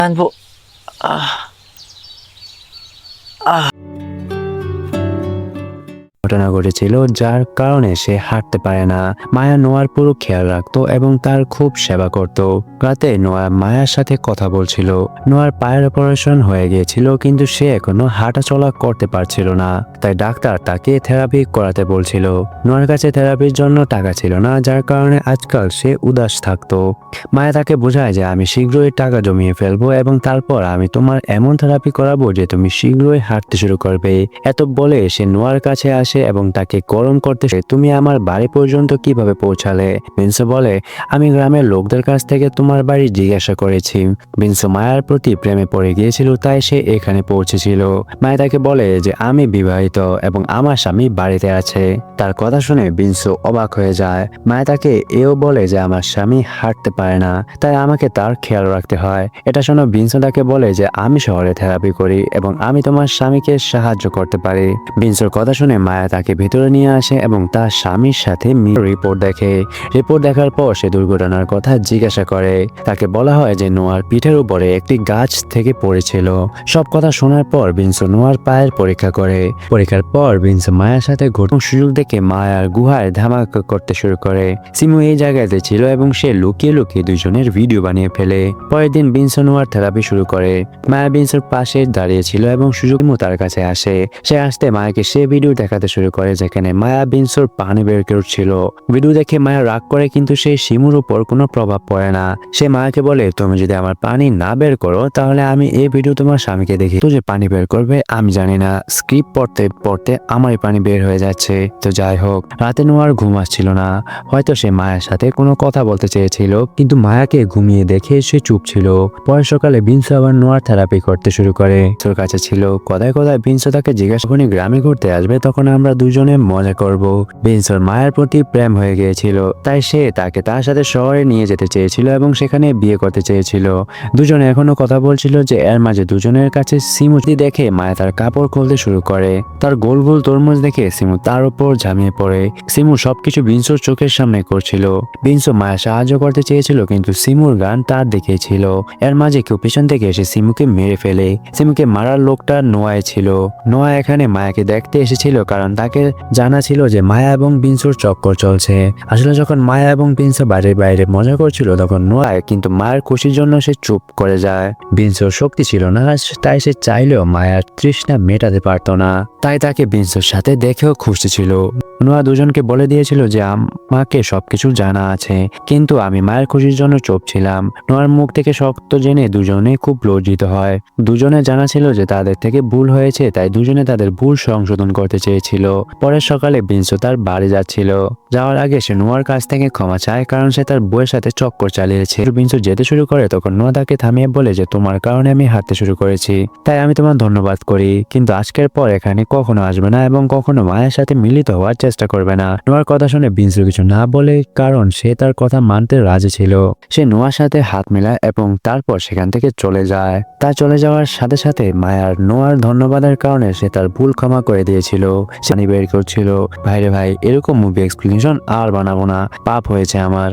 আনবো। আহ আহ ঘটনা ঘটেছিল যার কারণে সে হাঁটতে পারে না। মায়া নোয়ার পুরো খেয়াল রাখতো এবং তার খুব সেবা করত। রাতে নোয়া মায়ার সাথে কথা বলছিল। নোয়ার পায়ের অপারেশন হয়ে গিয়েছিল, কিন্তু সে এখনো হাঁটা চলা করতে পারছিল না। তাই ডাক্তার তাকে থেরাপি করাতে বলছিল। নোয়ার কাছে থেরাপির জন্য টাকা ছিল না, যার কারণে আজকাল সে উদাস থাকতো। মায়া তাকে বোঝায় যে আমি শীঘ্রই টাকা জমিয়ে ফেলবো এবং তারপর আমি তোমার এমন থেরাপি করাবো যে তুমি শীঘ্রই হাঁটতে শুরু করবে। এত বলে সে নোয়ার কাছে আসে এবং তাকে গরম করতে তুমি আমার বাড়ি পর্যন্ত কিভাবে পৌঁছালে? বিনসো বলে, আমি গ্রামের লোকদের কাছ থেকে তোমার বাড়ি জিজ্ঞাসা করেছি। বিনসো মায়ার প্রতি প্রেমে পড়ে গিয়েছিল, তাই সে এখানে পৌঁছেছিল। মায়া তাকে বলে যে আমি বিবাহিত এবং আমার স্বামী বাড়িতে আছে। তার কথা শুনে বিনসো অবাক হয়ে যায়। মায়া তাকে এও বলে যে আমার স্বামী হাঁটতে পারে না, তাই আমাকে তার খেয়াল রাখতে হয়। এটা শুনে বিনসো তাকে বলে যে আমি শহরে থেরাপি করি এবং আমি তোমার স্বামীকে সাহায্য করতে পারি। বিনসোর কথা শুনে মায়া তাকে ভিতরে নিয়ে আসে এবং তার স্বামীর সাথে রিপোর্ট দেখে। রিপোর্ট দেখার পর সে দুর্ঘটনার কথা জিজ্ঞাসা করে। তাকে বলা হয় যে নোয়ার পিঠের উপরে একটি গাছ থেকে পড়েছিল। সব কথা শোনার পর বিনসো নোয়ার পায়ের পরীক্ষা করে। পরীক্ষার পর বিনসো মায়ার সাথে ঘটনার সুযোগ দেখে মায়ার গুহায় ধামাকা করতে শুরু করে। সিমু এই জায়গাতে ছিল এবং সে লুকিয়ে লুকিয়ে দুজনের ভিডিও বানিয়ে ফেলে। পরের দিন বিনসো নোয়ার থেরাপি শুরু করে। মায়া বিনসোর পাশে দাঁড়িয়ে ছিল এবং সুযোগ তার কাছে আসে। সে আসতে মায়াকে সে ভিডিও দেখাতে শুরু করে যেখানে মায়া বিনসোর পানি বের করছিল। ভিডিও দেখে মায়া রাগ করে, কিন্তু সেই শিমুর উপর কোনো প্রভাব পড়ে না। সে মায়াকে বলে, তুমি যদি আমার পানি না বের করো তাহলে আমি এই ভিডিও তোমার স্বামীকে দেখি। তো যে পানি বের করবে আমি জানি না, স্ক্রিপ্ট পড়তে পড়তে আমারই পানি বের হয়ে যাচ্ছে। তো যাই হোক, রাতে নোয়ার ঘুম আসছিল না। হয়তো সে মায়ের সাথে কোনো কথা বলতে চেয়েছিল, কিন্তু মায়াকে ঘুমিয়ে দেখে সে চুপ ছিল। পরের সকালে বিনসো আবার নোয়ার থেরাপি করতে শুরু করে। তোর কাছে ছিল কথায় কথায় বিনসো তাকে জিজ্ঞাসা করে গ্রামে ঘুরতে আসবে, তখন আমরা দুজনে মজা করব। বিনসোর মায়ের প্রতি প্রেম হয়ে গিয়েছিল, তাই সে তাকে তার সাথে শহরে নিয়ে যেতে চেয়েছিল এবং সেখানে বিয়ে করতে চেয়েছিল। দুজনে এখনো কথা বলছিল যে এর মাঝে দুজনের কাছে সিমু দেখে মায়া তার কাপড় খুলতে শুরু করে। তার গোল গোল তরমুজ দেখে সিমু তার উপর ঝামিয়ে পড়ে। সিমু সবকিছু বিনসোর চোখের সামনে করছিল। বিনসো মায়া সাহায্য করতে চেয়েছিল, কিন্তু সিমুর গান তার দিকেই ছিল। এর মাঝে কেউ পিছন থেকে এসে সিমুকে মেরে ফেলে। সিমুকে মারার লোকটা নোয়ায় ছিল। নোয়া এখানে মায়াকে দেখতে এসেছিল কারণ তাকে জানা ছিল যে মায়া এবং বিনসোর চক্কর চলছে। আসলে যখন মায়া এবং বিনসো বাড়ির বাইরে মজা করছিল তখন নোয়া কিন্তু মায়ের খুশির জন্য সে চুপ করে যায়। বিনসোর শক্তি ছিল না, তাই সে চাইলেও মায়ার তৃষ্ণা মেটাতে পারত না। তাই তাকে বিনসোর সাথে দেখেও খুশি ছিল। নোয়া দুজনকে বলে দিয়েছিল যে আমাকে সবকিছু জানা আছে, কিন্তু আমি মায়ের খুশির জন্য চুপ ছিলাম। নোয়ার মুখ থেকে সত্য জেনে দুজনে খুব লজ্জিত হয়। দুজনে জানা ছিল যে তাদের থেকে ভুল হয়েছে, তাই দুজনে তাদের ভুল সংশোধন করতে চেয়েছিল। পরের সকালে বিনসো তার বাড়ি যাচ্ছিল। যাওয়ার আগে সে নোয়ার কাছ থেকে ক্ষমা চায় কারণ সে তার বউয়ের সাথে চক্কর চালিয়েছে। বিনসো যেতে শুরু করে তখন নোয়া তাকে থামিয়ে বলে যে তোমার কারণে আমি হাঁটতে শুরু করেছি, তাই আমি তোমার ধন্যবাদ করি, কিন্তু আজকের পর এখানে কখনো আসবে না এবং কখনো মায়ের সাথে মিলিত হওয়ার চেষ্টা করবে না। নোয়ার কথা শুনে বিনসো কিছু না বলে, কারণ সে তার কথা মানতে রাজি ছিল। সে নোয়ার সাথে হাত মেলায় এবং তারপর সেখান থেকে চলে যায়। তার চলে যাওয়ার সাথে সাথে মায়ার নোয়ার ধন্যবাদের কারণে সে তার ভুল ক্ষমা করে দিয়েছিল। সে বের করছিল, ভাইরে ভাই এরকম মুভি এক্সপ্লেনেশন আর বানাবো না, পাপ হয়েছে আমার।